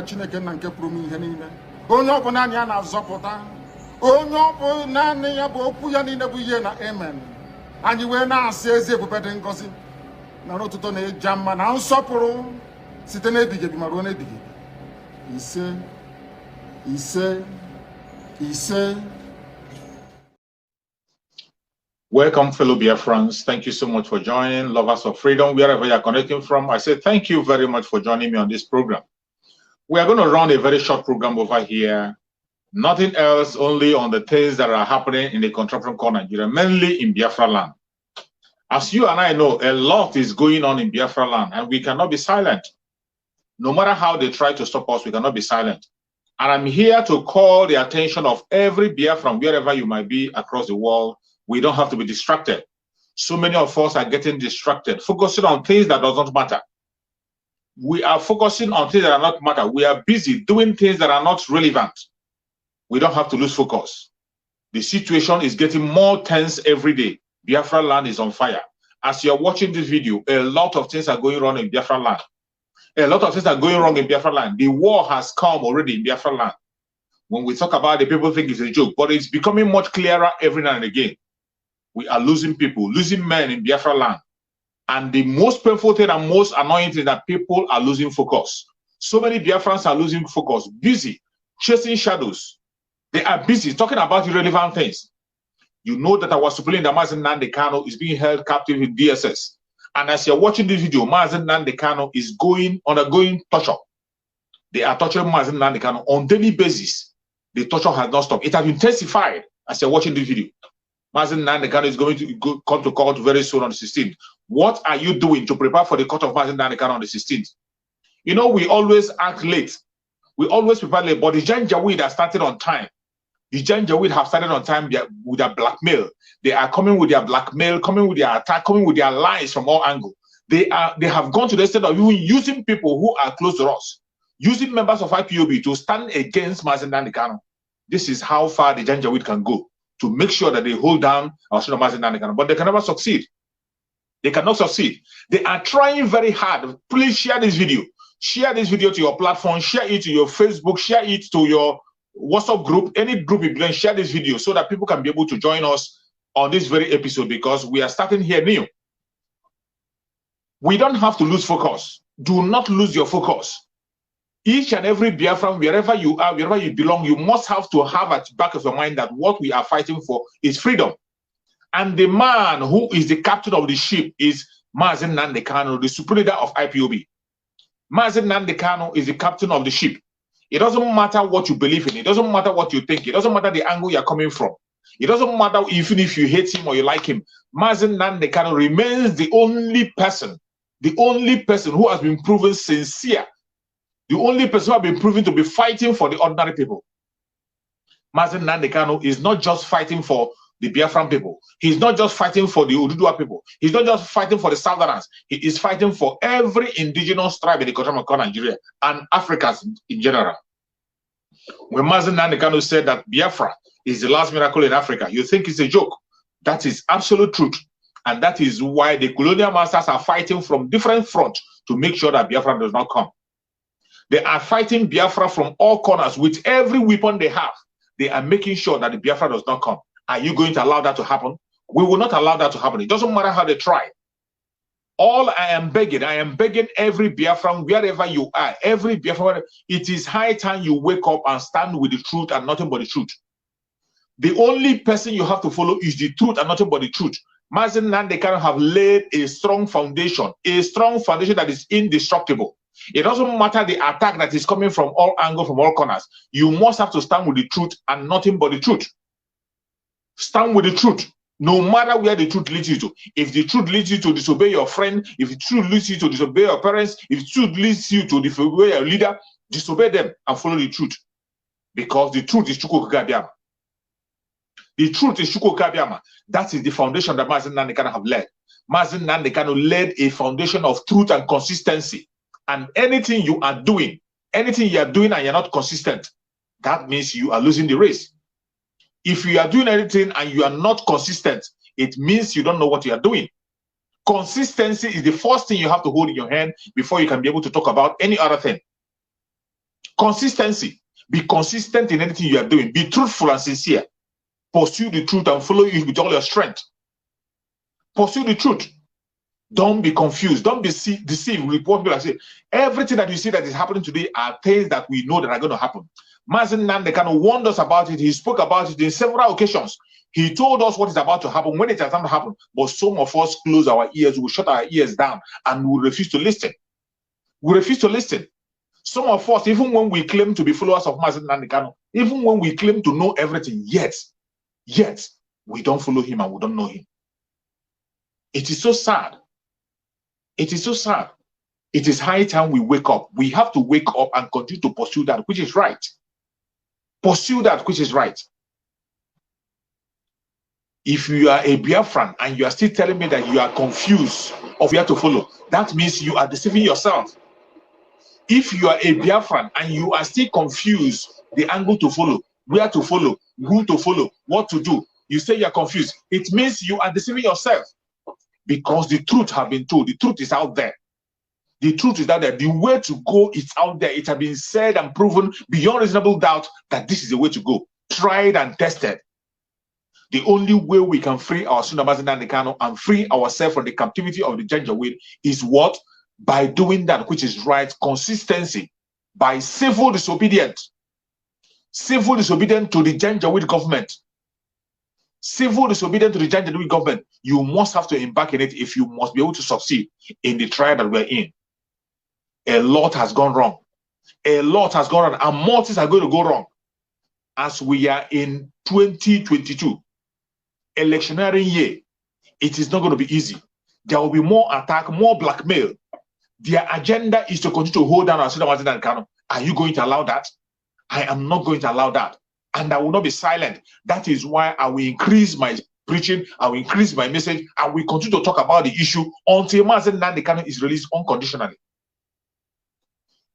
Chineke na nke pụrụ ihe niile. Onye ọ bụ naanị ya na-azọpụta. Onye ọ bụ naanị ya bụ okwu ya niile bụ ihe na amen. Anyị wee na-asị ezi ebube dị ngọzi na n'ụtụtụ na-eja mma na nsọpụrụ site n'ebighị ebi ma ruo n'ebighị ebi. Ise, ise, ise. Welcome, fellow Biafrans. Thank you so much for joining. Lovers of freedom, wherever you are connecting from, I say thank you very much for joining me on this program. We are going to run a very short program over here. Nothing else, only on the things that are happening in the contraption called Nigeria, mainly in Biafra land. As you and I know, a lot is going on in Biafra land, and we cannot be silent. No matter how they try to stop us, we cannot be silent. And I'm here to call the attention of every Biafran, wherever you might be across the world. We don't have to be distracted. So many of us are getting distracted, focusing on things that does not matter. We are focusing on things that are not matter. We are busy doing things that are not relevant. We don't have to lose focus. The situation is getting more tense every day. Biafra land is on fire. As you're watching this video, a lot of things are going wrong in Biafra land. A lot of things are going wrong in Biafra land. The war has come already in Biafra land. When we talk about it, people think it's a joke, but it's becoming much clearer every now and again. We are losing people, losing men in Biafra land. And the most painful thing and most annoying thing is that people are losing focus. So many Biafrans are losing focus, busy, chasing shadows. They are busy talking about irrelevant things. You know that our Supreme Leader Mazi Nnamdi Kanu is being held captive in DSS. And as you're watching this video, Mazi Nnamdi Kanu is undergoing torture. They are torturing Mazi Nnamdi Kanu on daily basis. The torture has not stopped. It has intensified as you're watching this video. Mazi Nnamdi Kanu is going to come to court very soon on the 16th. What are you doing to prepare for the court of Mazi Nnamdi Kanu on the 16th? You know, we always act late. We always prepare late, but the Janjaweed has started on time. The Janjaweed have started on time with their blackmail. They are coming with their blackmail, coming with their attack, coming with their lies from all angles. They have gone to the extent of even using people who are close to us, using members of IPOB to stand against Mazi Nnamdi Kanu. This is how far the Janjaweed can go to make sure that they hold down our son Mazi Nnamdi Kanu, but they can never succeed. They cannot succeed. They are trying very hard. Please share this video. Share this video to your platform. Share it to your Facebook. Share it to your WhatsApp group. Any group you belong, share this video so that people can be able to join us on this very episode, because we are starting here new. We don't have to lose focus. Do not lose your focus. Each and every Biafran, wherever you are, wherever you belong, you must have to have at the back of your mind that what we are fighting for is freedom. And the man who is the captain of the ship is Mazi Nnamdi Kanu, the supreme leader of IPOB. Mazi Nnamdi Kanu is the captain of the ship. It doesn't matter what you believe in. It doesn't matter what you think. It doesn't matter the angle you're coming from. It doesn't matter even if you hate him or you like him. Mazi Nnamdi Kanu remains the only person who has been proven sincere. The only person who has been proven to be fighting for the ordinary people. Mazi Nnamdi Kanu is not just fighting for the Biafran people. He's not just fighting for the Ududua people. He's not just fighting for the Southerners. He is fighting for every indigenous tribe in the country of Nigeria and Africans in general. When Mazi Nnamdi Kanu said that Biafra is the last miracle in Africa, you think it's a joke. That is absolute truth. And that is why the colonial masters are fighting from different fronts to make sure that Biafra does not come. They are fighting Biafra from all corners with every weapon they have. They are making sure that the Biafra does not come. Are you going to allow that to happen? We will not allow that to happen. It doesn't matter how they try. All I am begging every Biafran, wherever you are, every Biafran, it is high time you wake up and stand with the truth and nothing but the truth. The only person you have to follow is the truth and nothing but the truth. Mazi Nnamdi Kanu have laid a strong foundation that is indestructible. It doesn't matter the attack that is coming from all angles, from all corners. You must have to stand with the truth and nothing but the truth. Stand with the truth, no matter where the truth leads you to. If the truth leads you to disobey your friend, if the truth leads you to disobey your parents, if the truth leads you to disobey your leader, disobey them and follow the truth. Because the truth is Chukwu Kabiama. The truth is Chukwu Kabiama. That is the foundation that Mazi Nnamdi Kanu have led. Mazi Nnamdi Kanu led a foundation of truth and consistency. And anything you are doing and you're not consistent, that means you are losing the race. If you are doing anything and you are not consistent, it means you don't know what you are doing. Consistency is the first thing you have to hold in your hand before you can be able to talk about any other thing. Consistency. Be consistent in anything you are doing. Be truthful and sincere. Pursue the truth and follow it with all your strength. Pursue the truth. Don't be confused. Don't be deceived with what people are saying. Everything that you see that is happening today are things that we know that are going to happen. Mazi Nnamdi Kanu warned us about it. He spoke about it in several occasions. He told us what is about to happen when it has not happened. But some of us close our ears, we shut our ears down, and we refuse to listen. We refuse to listen. Some of us, even when we claim to be followers of Mazi Nnamdi Kanu, even when we claim to know everything, yet we don't follow him and we don't know him. It is so sad. It is so sad. It is high time we wake up. We have to wake up and continue to pursue that which is right. Pursue that which is right. If you are a Biafran and you are still telling me that you are confused of where to follow, that means you are deceiving yourself. If you are a Biafran and you are still confused the angle to follow, where to follow, who to follow, what to do, you say you are confused, it means you are deceiving yourself. Because the truth has been told, the truth is out there. The truth is out there. The way to go is out there. It has been said and proven beyond reasonable doubt that this is the way to go. Tried and tested. The only way we can free our son Mazi Nnamdi Kanu and free ourselves from the captivity of the Janjaweed is what? By doing that which is right, consistency, by civil disobedience. Civil disobedience to the Janjaweed government. Civil disobedience to the Janjaweed government. You must have to embark in it if you must be able to succeed in the trial that we're in. A lot has gone wrong. A lot has gone wrong, and more things are going to go wrong as we are in 2022. Electionary year. It is not going to be easy. There will be more attack, more blackmail. Their agenda is to continue to hold down our Mazi Nnamdi Kanu. Are you going to allow that? I am not going to allow that. And I will not be silent. That is why I will increase my preaching, I will increase my message, and we continue to talk about the issue until Mazi Nnamdi Kanu is released unconditionally.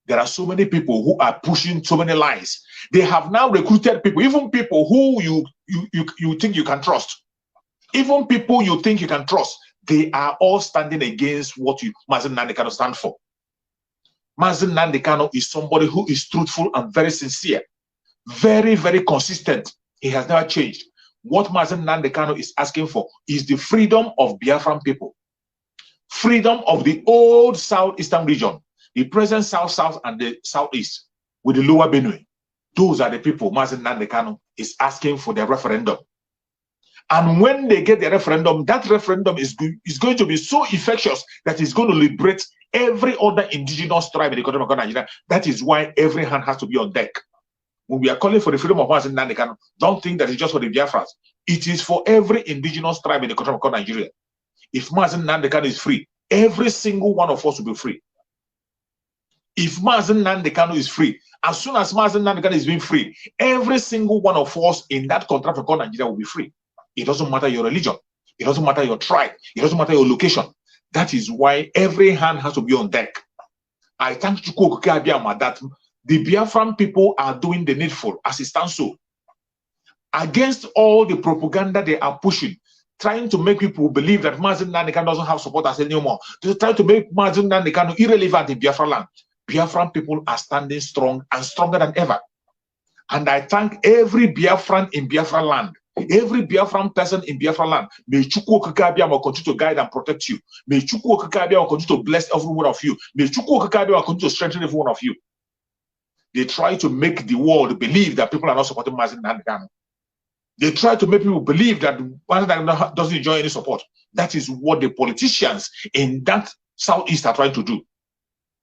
There are so many people who are pushing so many lies. They have now recruited people, even people who you think you can trust. Even people you think you can trust, they are all standing against what Mazi Nnamdi Kanu stand for. Mazi Nnamdi Kanu is somebody who is truthful and very sincere. Very, very consistent. He has never changed. What Mazi Nnamdi Kanu is asking for is the freedom of Biafran people. Freedom of the old southeastern region. The present south and the southeast with the lower Benue. Those are the people Mazi Nnamdi Kanu is asking for their referendum. And when they get the referendum, that referendum is going to be so infectious that it's going to liberate every other indigenous tribe in the country of Nigeria. That is why every hand has to be on deck. When we are calling for the freedom of Mazi Nnamdi Kanu, don't think that it's just for the Biafrans. It is for every indigenous tribe in the country of Nigeria. If Mazi Nnamdi Kanu is free, every single one of us will be free. If Mazi Nnamdi Kanu is free, as soon as Mazi Nnamdi Kanu is being free, every single one of us in that country of Nigeria will be free. It doesn't matter your religion. It doesn't matter your tribe. It doesn't matter your location. That is why every hand has to be on deck. I thank Chukwu Okike Abiyama that the Biafran people are doing the needful as it stands so. Against all the propaganda they are pushing, trying to make people believe that Mazi Nnamdi Kanu doesn't have supporters anymore. They try to make Mazi Nnamdi Kanu irrelevant in Biafra land. Biafran people are standing strong and stronger than ever. And I thank every Biafran in Biafra land. Every Biafran person in Biafra land, may Chukwu Okike Abiyama continue to guide and protect you. May Chukwu Okike Abiyama continue to bless every one of you. May Chukwu Okike Abiyama continue to strengthen every one of you. They try to make the world believe that people are not supporting Mazi Nnamdi Kanu. They try to make people believe that Mazi Nnamdi Kanu doesn't enjoy any support. That is what the politicians in that southeast are trying to do.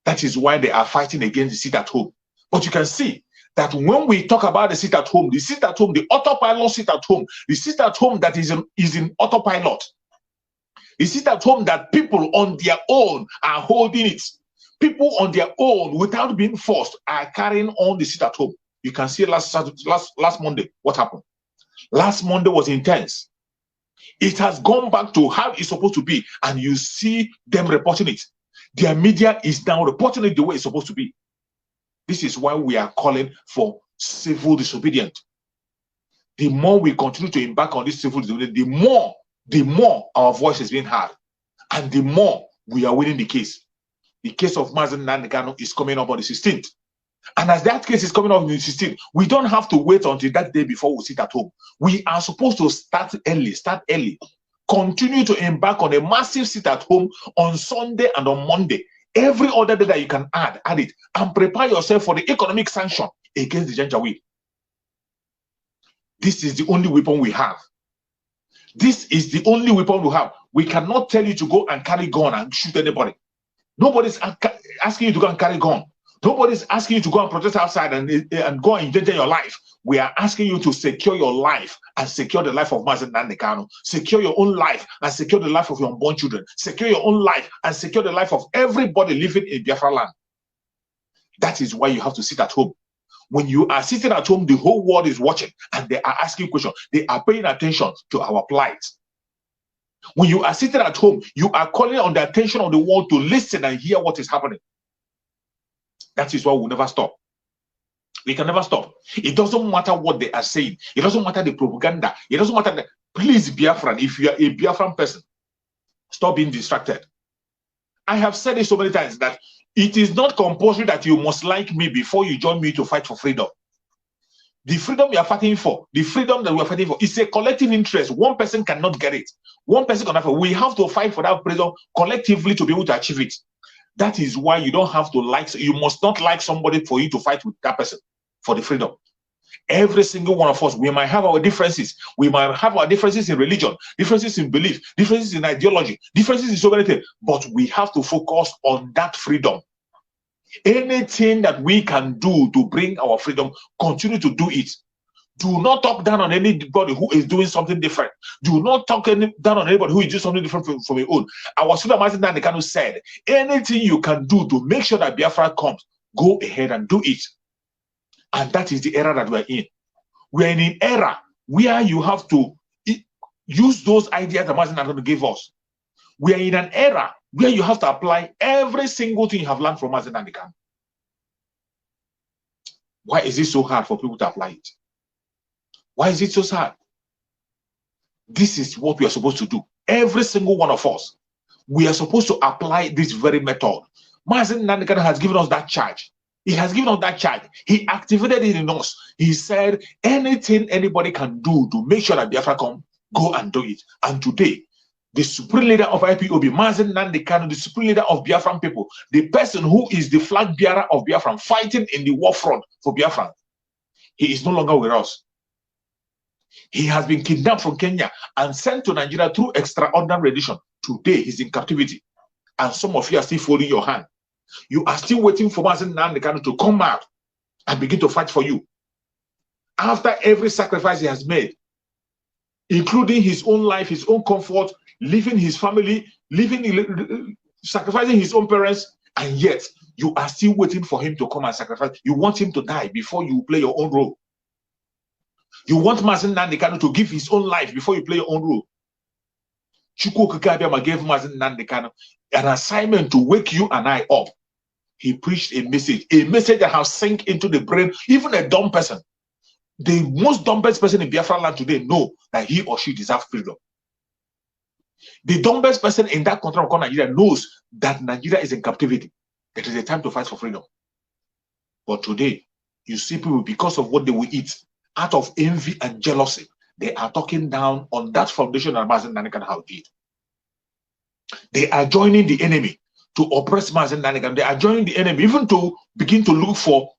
That is why they are fighting against the seat at home. But you can see that when we talk about the seat at home, the autopilot seat at home, the seat at home that is in autopilot, the seat at home that people on their own are holding it. People on their own, without being forced, are carrying on the seat at home. You can see last Monday what happened. Last Monday was intense. It has gone back to how it's supposed to be, and you see them reporting it. Their media is now reporting it the way it's supposed to be. This is why we are calling for civil disobedience. The more we continue to embark on this civil disobedience, the more our voice is being heard, and the more we are winning the case. The case of Mazi Nnamdi Kanu is coming up on the 16th. And as that case is coming up in the 16th, we don't have to wait until that day before we sit at home. We are supposed to start early. Continue to embark on a massive sit at home on Sunday and on Monday. Every other day that you can add it, and prepare yourself for the economic sanction against the Janjaweed. This is the only weapon we have. This is the only weapon we have. We cannot tell you to go and carry gun and shoot anybody. Nobody's asking you to go and carry gun. Nobody's asking you to go and protest outside and go and endanger your life. We are asking you to secure your life and secure the life of Mazi Nnamdi Kanu. Secure your own life and secure the life of your unborn children. Secure your own life and secure the life of everybody living in Biafra land. That is why you have to sit at home. When you are sitting at home, the whole world is watching and they are asking questions. They are paying attention to our plight. When you are sitting at home, you are calling on the attention of the world to listen and hear what is happening. That is why we'll never stop. We can never stop. It doesn't matter what they are saying. It doesn't matter the propaganda. It doesn't matter. Please, Biafran, if you are a Biafran person, stop being distracted. I have said it so many times that it is not compulsory that you must like me before you join me to fight for freedom. The freedom we are fighting for, the freedom that we are fighting for, is a collective interest. One person cannot get it. One person cannot. We have to fight for that freedom collectively to be able to achieve it. That is why you don't have to like, you must not like somebody for you to fight with that person for the freedom. Every single one of us, we might have our differences. We might have our differences in religion, differences in belief, differences in ideology, differences in so many things. But we have to focus on that freedom. Anything that we can do to bring our freedom, continue to do it. Do not talk down on anybody who is doing something different. Do not talk down on anybody who is doing something different from your own. Our student Mazi Nnamdi Kanu said, anything you can do to make sure that Biafra comes, go ahead and do it. And that is the era that we're in. We're in an era where you have to use those ideas that Mazi Nnamdi Kanu gave us. We're in an era where you have to apply every single thing you have learned from Mazi Nnamdi Kanu. Why is it so hard for people to apply it? Why is it so sad? This is what we are supposed to do. Every single one of us, we are supposed to apply this very method. Mazi Nnamdi Kanu has given us that charge. He has given us that charge. He activated it in us. He said, anything anybody can do to make sure that Biafra come, go and do it. And today, the supreme leader of IPOB, Mazi Nnamdi Kanu, the supreme leader of Biafran people, the person who is the flag bearer of Biafran, fighting in the war front for Biafran, he is no longer with us. He has been kidnapped from Kenya and sent to Nigeria through extraordinary rendition. Today, he's in captivity. And some of you are still folding your hand. You are still waiting for Mazi Nnamdi Kanu to come out and begin to fight for you. After every sacrifice he has made, including his own life, his own comfort, leaving his family, sacrificing his own parents, and yet you are still waiting for him to come and sacrifice. You want him to die before you play your own role. You want Mazi Nnamdi Kanu to give his own life before you play your own role. Chukwu Okike Abiama gave Mazi Nnamdi Kanu an assignment to wake you and I up. He preached a message that has sunk into the brain, even a dumb person. The most dumbest person in Biafra land today know that he or she deserves freedom. The dumbest person in that country of Nigeria knows that Nigeria is in captivity. It is a time to fight for freedom. But today, you see people, because of what they will eat, out of envy and jealousy, they are talking down on that foundation that Mazi Nnamdi Kanu did. They are joining the enemy to oppress Mazi Nnamdi Kanu. They are joining the enemy even to begin to look for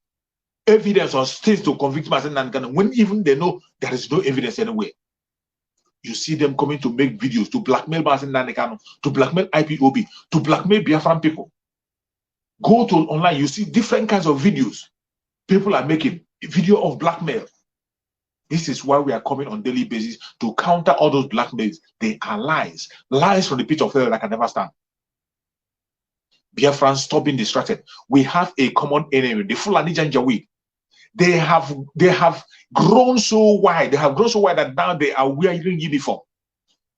evidence or things to convict Mazi Nnamdi Kanu when even they know there is no evidence anywhere. You see them coming to make videos to blackmail Mazi Nnamdi Kanu, to blackmail IPOB, to blackmail Biafran people. Go to online, you see different kinds of videos people are making, a video of blackmail. This is why we are coming on a daily basis to counter all those blackmails. They are lies. Lies from the pit of hell that can never stand. Biafrans, stop being distracted. We have a common enemy, the Fulani Janjaweed. They have grown so wide. They have grown so wide that now they are wearing uniform.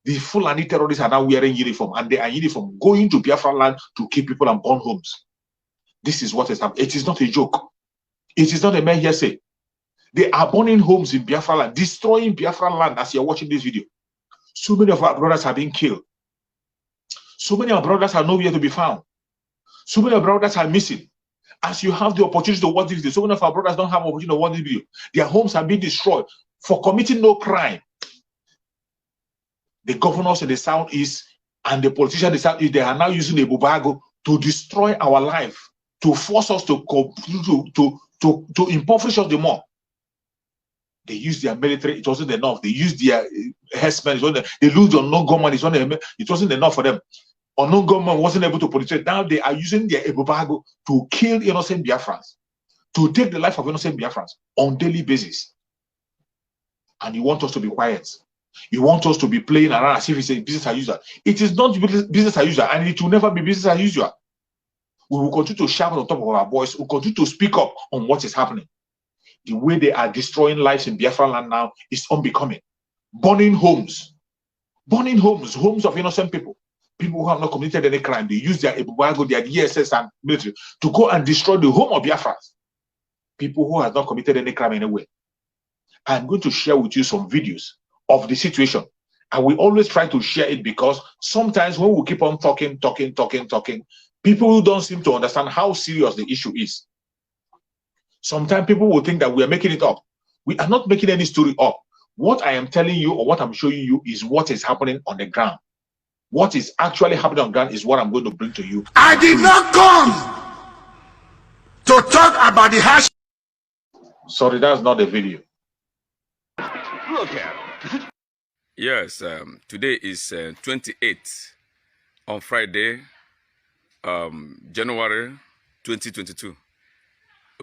The Fulani terrorists are now wearing uniform, and they are uniform going to Biafra land to kill people and burn homes. This is what is happening. It is not a joke. It is not a mere hearsay. They are burning homes in Biafra land, destroying Biafra land as you're watching this video. So many of our brothers have been killed. So many of our brothers are nowhere to be found. So many of our brothers are missing. As you have the opportunity to watch this video, so many of our brothers don't have opportunity to watch this video. Their homes have been destroyed for committing no crime. The governors in the southeast and the politicians in the southeast, they are now using the Bubago to destroy our life, to force us to impoverish us the more. They use their military, it wasn't enough. They use their herdsmen, they lose the unknown gunman, it wasn't enough for them. Unknown gunman wasn't able to penetrate. Now they are using their Ebubago to kill innocent Biafrans, to take the life of innocent Biafrans on a daily basis. And you want us to be quiet. You want us to be playing around as if it's a business as usual. It is not business as usual, and it will never be business as usual. We will continue to shout on top of our voice. We will continue to speak up on what is happening. The way they are destroying lives in Biafra land now is unbecoming. Burning homes homes of innocent people who have not committed any crime. They use their Ebubago, their DSS and military to go and destroy the home of Biafrans. People who have not committed any crime anyway. I'm going to share with you some videos of the situation. And we always try to share it because sometimes when we keep on talking, people who don't seem to understand how serious the issue is. Sometimes people will think that we are making it up. We are not making any story up. What I am telling you or what I'm showing you is what is happening on the ground. What is actually happening on the ground is what I'm going to bring to you. I did not come to talk about the hash. Sorry, that's not the video. Look at him. Yes, today is 28th on Friday, January 2022.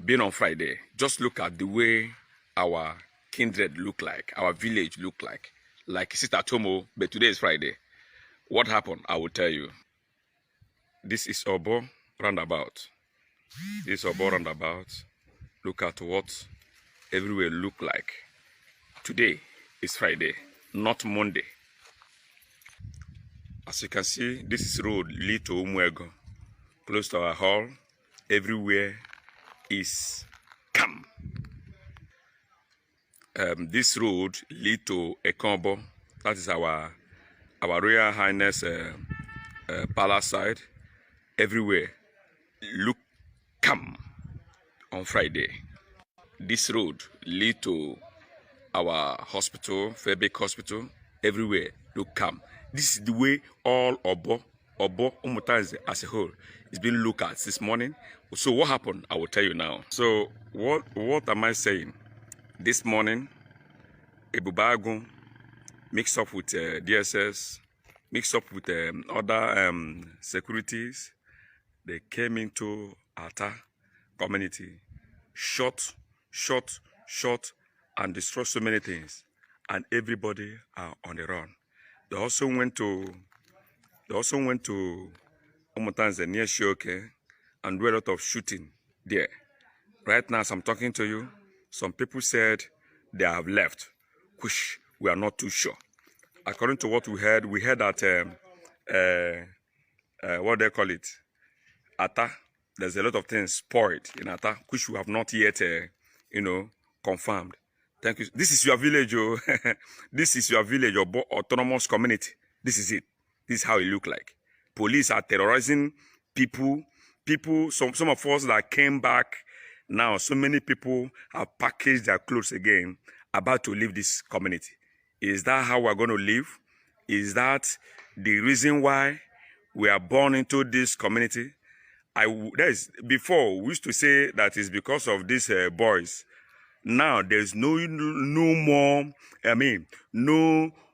Being on Friday, just look at the way our kindred look like, our village look like Sister Tomo, but today is Friday. What happened? I will tell you. This is Obo roundabout. This Obo roundabout. Look at what everywhere look like. Today is Friday, not Monday. As you can see, this is road lead to Umuego, close to our hall. Everywhere is calm. This road lead to Ekombo. That is our Royal Highness palace side. Everywhere look calm on Friday. This road lead to our hospital, Fairbank Hospital. Everywhere look calm. This is the way all Obo Umutanze as a whole is being looked at this morning. So what happened? I will tell you now. So what am I saying? This morning, Ebubago mixed up with DSS, mixed up with other securities. They came into Ata community, shot, and destroyed so many things. And everybody are on the run. They also went to Umutanze near Shoke and do a lot of shooting there. Right now, as I'm talking to you, some people said they have left, which we are not too sure. According to what we heard that what they call it, Ata. There's a lot of things spoiled in Ata, which we have not yet, confirmed. Thank you. This is your village, oh. This is your village, your autonomous community. This is it. This is how it look like. Police are terrorizing people. Some of us that came back now, so many people have packaged their clothes again, about to leave this community. Is that how we're going to live? Is that the reason why we are born into this community? Before we used to say that it's because of these boys. Now there's no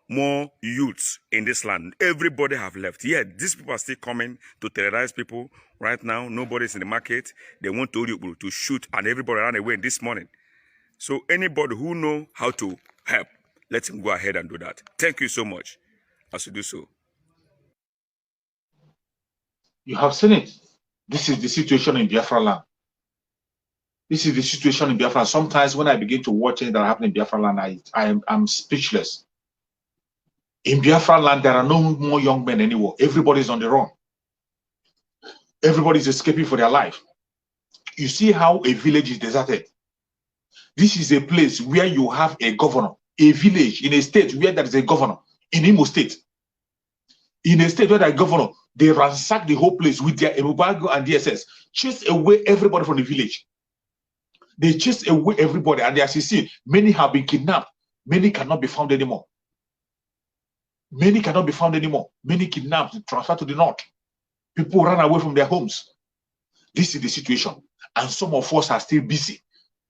more youths in this land. Everybody have left. Yeah, these people are still coming to terrorize people. Right now, nobody's in the market. They want to shoot, and everybody ran away this morning. So anybody who know how to help, let him go ahead and do that. Thank you so much as you do so. You have seen it. This is the situation in Biafra land. This is the situation in Biafra. Sometimes when I begin to watch things that are happening in Biafra land, I'm speechless. In Biafra land, there are no more young men anymore. Everybody's on the run. Everybody's escaping for their life. You see how a village is deserted. This is a place where you have a governor, a village in a state where there is a governor in Imo State. in a state where the governor, they ransack the whole place with their embargo and DSS, chase away everybody from the village. They chase away everybody, and as you see, many have been kidnapped. Many cannot be found anymore. Many cannot be found anymore. Many kidnapped, transferred to the north. People run away from their homes. This is the situation. And some of us are still busy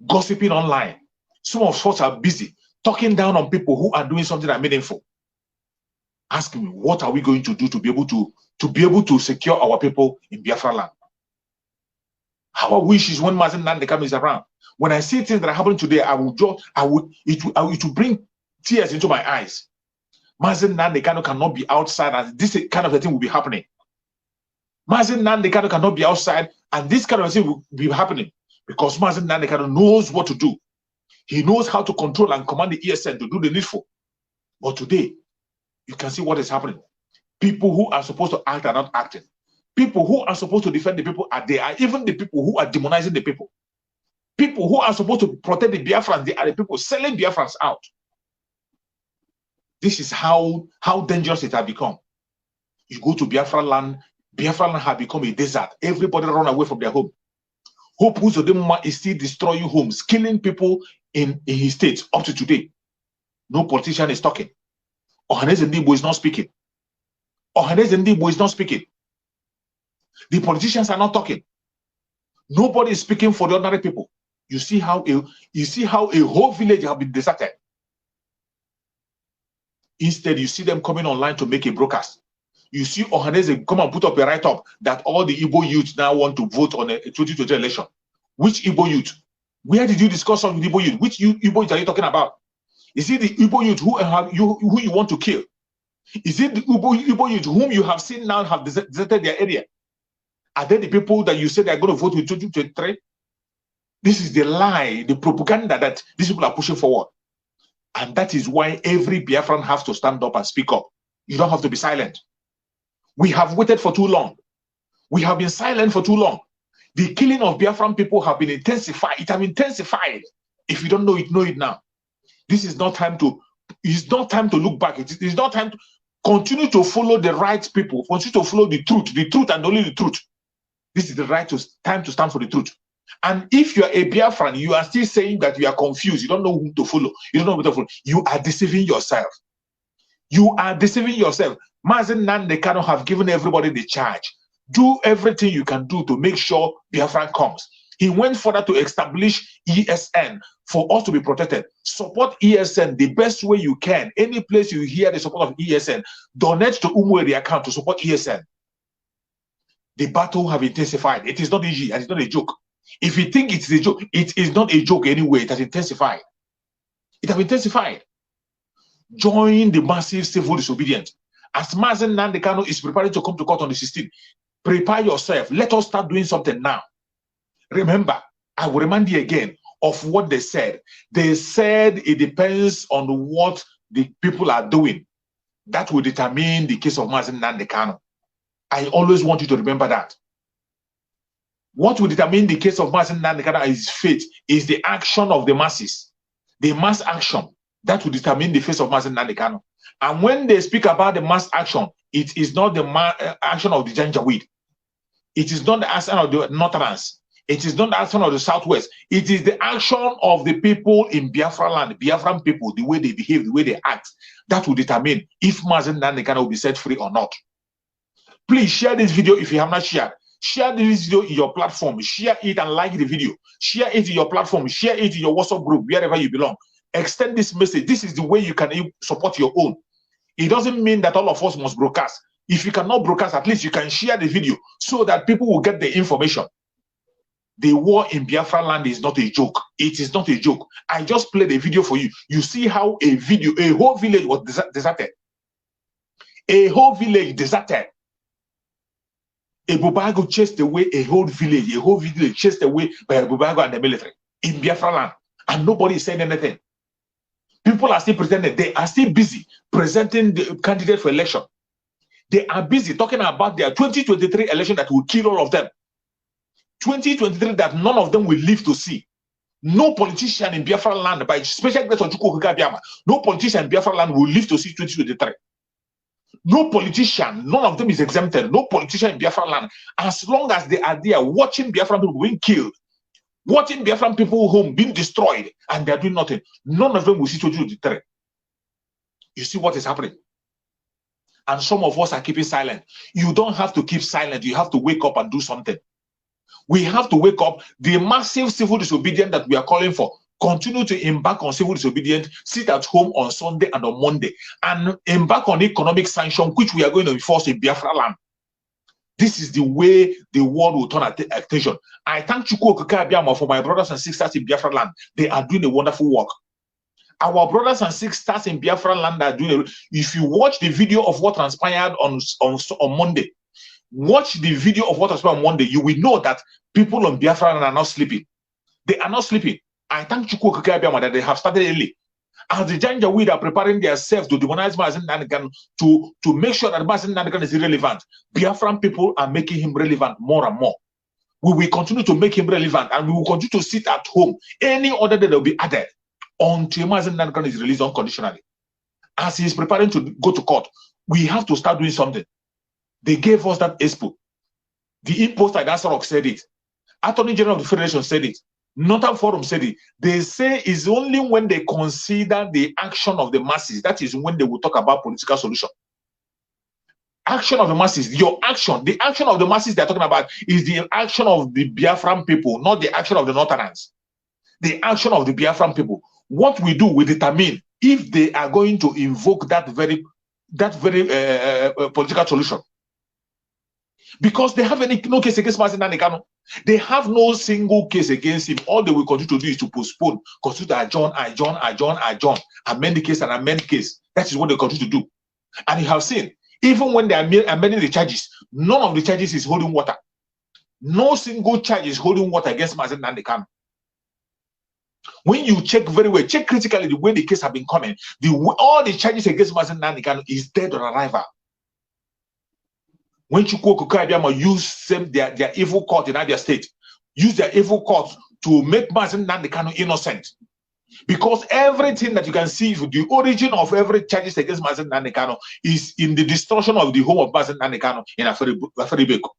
gossiping online. Some of us are busy talking down on people who are doing something that is meaningful. Ask me, what are we going to do to be able to secure our people in Biafra land? How I wish is when Mazi Nnamdi is around. When I see things that are happening today, it will bring tears into my eyes. Mazi Nnamdi cannot be outside, and this kind of a thing will be happening. Mazi Nnamdi cannot be outside, and this kind of thing will be happening because Mazi Nnamdi knows what to do. He knows how to control and command the ESN to do the needful. But today, you can see what is happening. People who are supposed to act are not acting. People who are supposed to defend the people are there. Even the people who are demonizing the people. People who are supposed to protect the Biafrans, they are the people selling Biafrans out. This is how dangerous it has become. You go to Biafra land has become a desert. Everybody run away from their home. Hope Uzodinma is still destroying homes, killing people in his state up to today. No politician is talking. Ohaneze Ndigbo is not speaking. Ohaneze Ndigbo is not speaking. The politicians are not talking. Nobody is speaking for the ordinary people. You see how a whole village has been deserted. Instead, you see them coming online to make a broadcast. You see Ohaneze come and put up a write-up that all the Igbo youth now want to vote on a 2020 election. Which Igbo youth? Where did you discuss on with Igbo youth? Which Igbo youth are you talking about? Is it the Igbo youth who you want to kill? Is it the Igbo youth whom you have seen now have deserted their area? Are they the people that you said they are going to vote with 2023? This is the lie, the propaganda that these people are pushing forward. And that is why every Biafran has to stand up and speak up. You don't have to be silent. We have waited for too long. We have been silent for too long. The killing of Biafran people have been intensified. It has intensified. If you don't know it now. This is not time to, it's not time to look back. It is not time to continue to follow the right people, continue to follow the truth and only the truth. This is the time to stand for the truth. And if you are a Biafran, you are still saying that you are confused, you don't know whom to follow, you don't know who to follow, you are deceiving yourself. You are deceiving yourself. Mazi Nnamdi cannot have given everybody the charge. Do everything you can do to make sure Biafran comes. He went further to establish ESN for us to be protected. Support ESN the best way you can. Any place you hear the support of ESN, donate to Umweri account to support ESN. The battle have intensified. It is not easy and it's not a joke. If you think it's a joke, it is not a joke anyway. It has intensified. It has intensified. Join the massive civil disobedience. As Mazi Nnamdi is preparing to come to court on the 16th, prepare yourself. Let us start doing something now. Remember, I will remind you again of what they said. They said it depends on what the people are doing. That will determine the case of Mazi Nnamdi. I always want you to remember that. What will determine the case of Mazi Nnamdi is faith, is the action of the masses, the mass action. That will determine the face of Mazi Nnamdi. And when they speak about the mass action, it is not the action of the Janjaweed. It is not the action of the Northerners. It is not the action of the Southwest. It is the action of the people in Biafra land, Biafran people, the way they behave, the way they act. That will determine if Mazi Nnamdi will be set free or not. Please share this video if you have not shared. Share this video in your platform. Share it and like the video. Share it in your platform. Share it in your WhatsApp group, wherever you belong. Extend this message. This is the way you can support your own. It doesn't mean that all of us must broadcast. If you cannot broadcast, at least you can share the video so that people will get the information. The war in Biafra land is not a joke. It is not a joke. I just played a video for you. You see how a whole village was deserted. A whole village deserted. A Bubago chased away a whole village chased away by a Bubago and the military in Biafra land. And nobody is saying anything. People are still pretending. They are still busy presenting the candidate for election. They are busy talking about their 2023 election that will kill all of them. 2023 that none of them will live to see. No politician in Biafra land, by special grace of Chukwu Biama, no politician in Biafra land will live to see 2023. No politician, none of them is exempted. No politician in Biafra land, as long as they are there watching Biafran people being killed, watching Biafran people home being destroyed, and they are doing nothing. None of them will see to do the threat. You see what is happening? And some of us are keeping silent. You don't have to keep silent. You have to wake up and do something. We have to wake up. The massive civil disobedience that we are calling for, continue to embark on civil disobedience, sit at home on Sunday and on Monday, and embark on economic sanction, which we are going to enforce in Biafra land. This is the way the world will turn attention. I thank Chukwu Okike Abiama for my brothers and sisters in Biafra land. They are doing a wonderful work. Our brothers and sisters in Biafra land are doing. If you watch the video of what transpired on Monday, watch the video of what transpired on Monday, you will know that people on Biafra land are not sleeping. They are not sleeping. I thank Chukwu Okike Abiama that they have started early. As the Janjaweed are preparing themselves to demonize Mazi Nnamdi to make sure that Mazi Nnamdi is irrelevant, Biafran people are making him relevant more and more. We will continue to make him relevant, and we will continue to sit at home. Any order that will be added until Mazi Nnamdi is released unconditionally. As he is preparing to go to court, we have to start doing something. They gave us that expo. The imposter Nasarok said it. Attorney General of the Federation said it. Northern Forum said it. They say it's only when they consider the action of the masses, that is when they will talk about political solution. Action of the masses, your action, the action of the masses they're talking about is the action of the Biafran people, not the action of the Northerners. The action of the Biafran people. What we do will determine if they are going to invoke that very political solution. Because they have no case against Mazi Nnamdi. They have no single case against him. All they will continue to do is to postpone, continue to adjourn, amend the case and amend the case. That is what they continue to do. And you have seen, even when they are amending the charges, none of the charges is holding water. No single charge is holding water against Mazi Nnamdi. When you check very well, check critically the way the case have been coming, all the charges against Mazi Nnamdi is dead on arrival. When Chukwu Okike Abiama use their evil court in Abia State, use their evil court to make Mazi Nnamdi innocent. Because everything that you can see, the origin of every charges against Mazi Nnamdi is in the destruction of the home of Mazi Nnamdi in Afaribeko.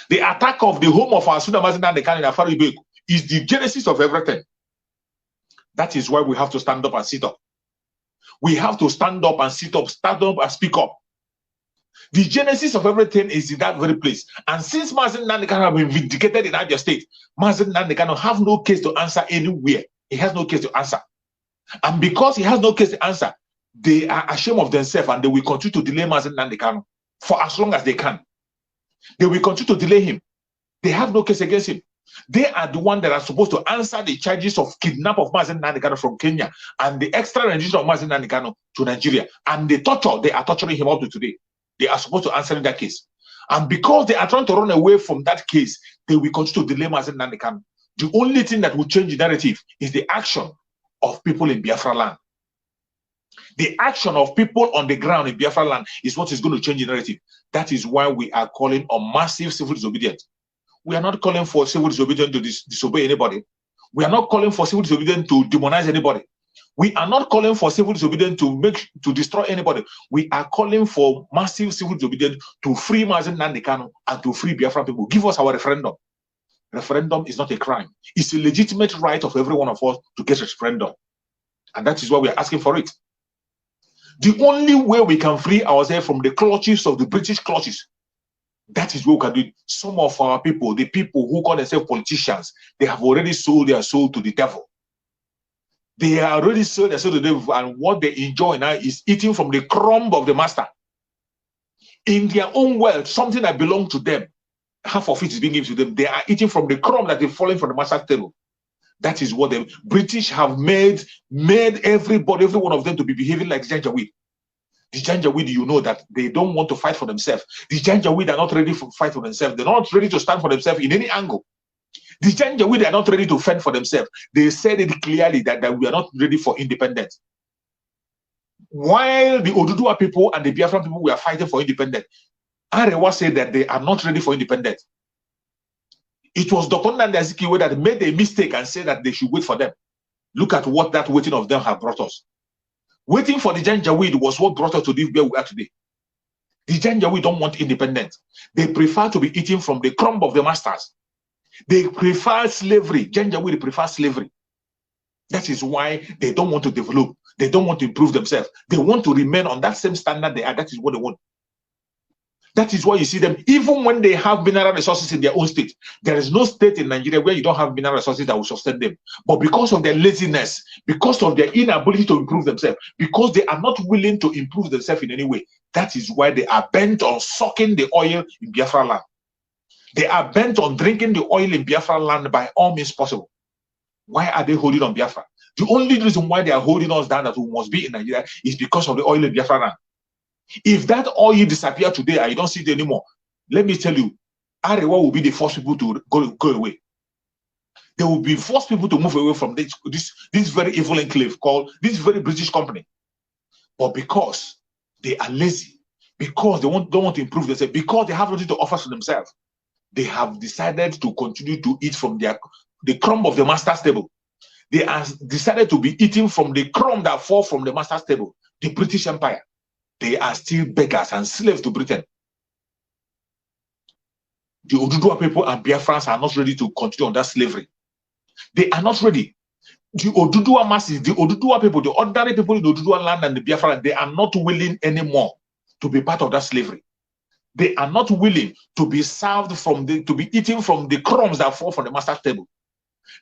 The attack of the home of our Suda Mazi Nnamdi in Afaribeko is the genesis of everything. That is why we have to stand up and sit up. We have to stand up and sit up, stand up and speak up. The genesis of everything is in that very place. And since Mazi Nnamdi have been vindicated in Abia State, Mazi Nnamdi have no case to answer anywhere. He has no case to answer. And because he has no case to answer, they are ashamed of themselves and they will continue to delay Mazi Nnamdi for as long as they can. They will continue to delay him. They have no case against him. They are the ones that are supposed to answer the charges of kidnap of Mazi Nnamdi from Kenya and the extradition of Mazi Nnamdi to Nigeria. And the torture, they are torturing him up to today. They are supposed to answer in that case. And because they are trying to run away from that case, they will continue to delay Mazi Nnamdi. The only thing that will change the narrative is the action of people in Biafra land. The action of people on the ground in Biafra land is what is going to change the narrative. That is why we are calling on massive civil disobedience. We are not calling for civil disobedience to disobey anybody. We are not calling for civil disobedience to demonize anybody. We are not calling for civil disobedience to destroy anybody. We are calling for massive civil disobedience to free Mazi Nnamdi and to free Biafran people. Give us our referendum. Referendum is not a crime. It's a legitimate right of every one of us to get a referendum. And that is why we are asking for it. The only way we can free ourselves from the clutches of the British clutches, that is what we can do. Some of our people, the people who call themselves politicians, they have already sold their soul to the devil. They are already sold their soul to the devil, and what they enjoy now is eating from the crumb of the master. In their own wealth, something that belongs to them, half of it is being given to them. They are eating from the crumb that they're falling from the master's table. That is what the British have made everybody, every one of them to be behaving like Janjaweed. The Janjaweed, you know that they don't want to fight for themselves. The Janjaweed are not ready to fight for themselves. They're not ready to stand for themselves in any angle. The Janjaweed are not ready to fend for themselves. They said it clearly that we are not ready for independence. While the Oduduwa people and the Biafran people were fighting for independence, Arewa said that they are not ready for independence. It was Dr. Nnamdi Azikiwe that made a mistake and said that they should wait for them. Look at what that waiting of them have brought us. Waiting for the Janjaweed was what brought us to this where we are today. The Janjaweed don't want independence. They prefer to be eating from the crumb of the masters. They prefer slavery. Janjaweed prefer slavery. That is why they don't want to develop. They don't want to improve themselves. They want to remain on that same standard they are. That is what they want. That is why you see them, even when they have mineral resources in their own state. There is no state in Nigeria where you don't have mineral resources that will sustain them. But because of their laziness, because of their inability to improve themselves, because they are not willing to improve themselves in any way, that is why they are bent on sucking the oil in Biafra land. They are bent on drinking the oil in Biafra land by all means possible. Why are they holding on Biafra? The only reason why they are holding us down that we must be in Nigeria is because of the oil in Biafra land. If that oil disappear today and you don't see it anymore, let me tell you, Arewa will be the first people to go away. They will be first people to move away from this very evil enclave called this very British company. But because they are lazy, because they don't want to improve themselves, because they have nothing to offer to themselves, they have decided to continue to eat from the crumb of the master's table. They have decided to be eating from the crumb that fall from the master's table, the British Empire. They are still beggars and slaves to Britain. The Oduduwa people and Biafrans are not ready to continue on that slavery. They are not ready. The Oduduwa masses, the Oduduwa people, the ordinary people in the Oduduwa land and the Biafra land, they are not willing anymore to be part of that slavery. They are not willing to be served to be eating from the crumbs that fall from the master's table.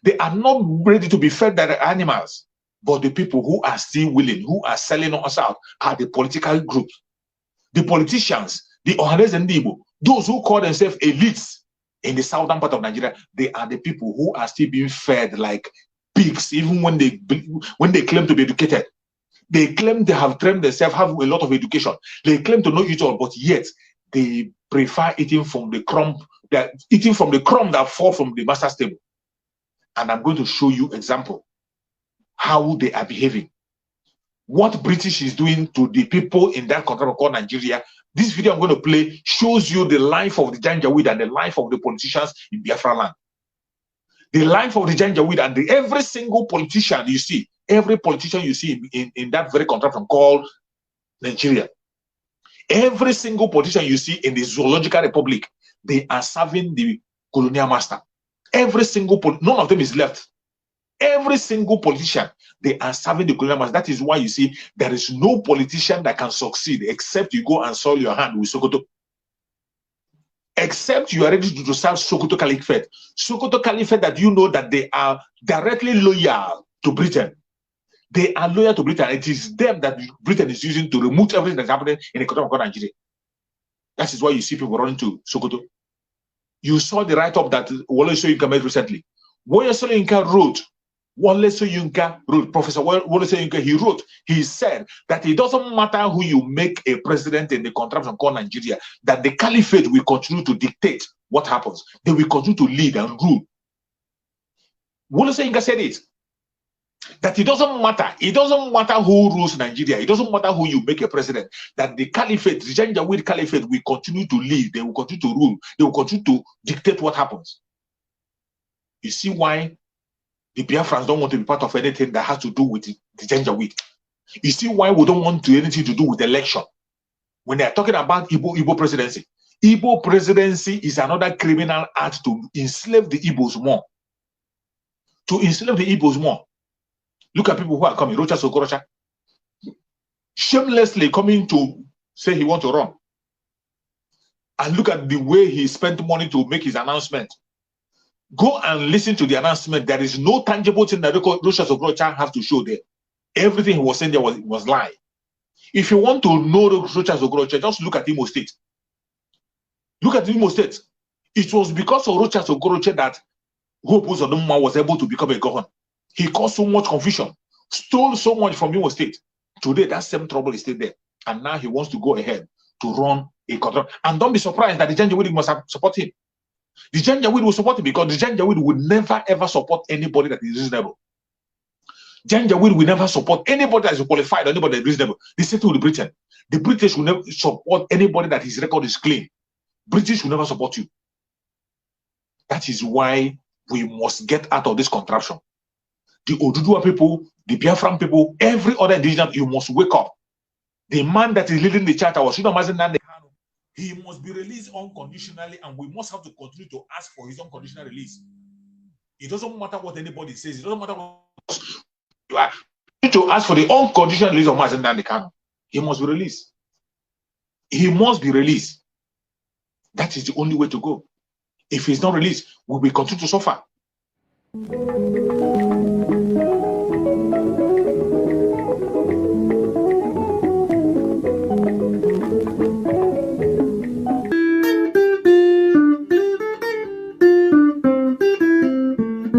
They are not ready to be fed by the animals. But the people who are still willing, who are selling us out, are the political groups. The politicians, the Ohanes and Igbo, those who call themselves elites in the southern part of Nigeria, they are the people who are still being fed like pigs, even when they claim to be educated. They claim they have trained themselves, have a lot of education. They claim to know it all, but yet they prefer eating from the crumb, that fall from the master's table. And I'm going to show you example how they are behaving. What British is doing to the people in that country called Nigeria. This video I'm going to play shows you the life of the Janjaweed and the life of the politicians in Biafra land. The life of the Janjaweed and every single politician you see, in that very contraption called Nigeria. Every single politician you see in the Zoological Republic, they are serving the colonial master. Every single, none of them is left. Every single politician, they are serving the colonial master. That is why you see there is no politician that can succeed except you go and soil your hand with Sokoto. Except you are ready to serve Sokoto Caliphate. Sokoto Caliphate that you know that they are directly loyal to Britain. They are loyal to Britain. It is them that Britain is using to remove everything that's happening in the country of Nigeria. That is why you see people running to Sokoto. You saw the write-up that Wole Soyinka made recently. Wole Soyinka wrote, Professor Wole Soyinka, he said that it doesn't matter who you make a president in the contraption called Nigeria, that the caliphate will continue to dictate what happens. They will continue to lead and rule. Wole Soyinka said it. That it doesn't matter who rules Nigeria, it doesn't matter who you make a president, that the caliphate, the Janjaweed caliphate will continue to lead, they will continue to rule, they will continue to dictate what happens. You see why the Biafrans don't want to be part of anything that has to do with the Janjaweed. You see why we don't want anything to do with election. When they are talking about Igbo presidency, Igbo presidency is another criminal act to enslave the Igbos more. To enslave the Igbos more. Look at people who are coming, Rocha Sokorocha, shamelessly coming to say he wants to run. And look at the way he spent money to make his announcement. Go and listen to the announcement. There is no tangible thing that Rocha Sokorocha have to show there. Everything he was saying there was lie. If you want to know Rocha Sokorocha, just look at Imo State. Look at Imo State. It was because of Rocha Sokorocha that Hope Uzodinma was able to become a governor. He caused so much confusion, stole so much from Imo State. Today, that same trouble is still there. And now he wants to go ahead to run a control. And don't be surprised that the Janjaweed must support him. The Janjaweed will support him because the Janjaweed would never ever support anybody that is reasonable. Janjaweed will never support anybody that is qualified or anybody that is reasonable. The same thing with Britain. The British will never support anybody that his record is clean. British will never support you. That is why we must get out of this contraption. the Oduduwa people, the Biafran people, every other indigenous, you must wake up. The man that is leading the charter was Nnamdi Kanu. He must be released unconditionally, and we must have to continue to ask for his unconditional release. It doesn't matter what anybody says. It doesn't matter what you are. You need to ask for the unconditional release of Mazi Nnamdi Kanu. He must be released. He must be released. That is the only way to go. If he's not released, we will continue to suffer.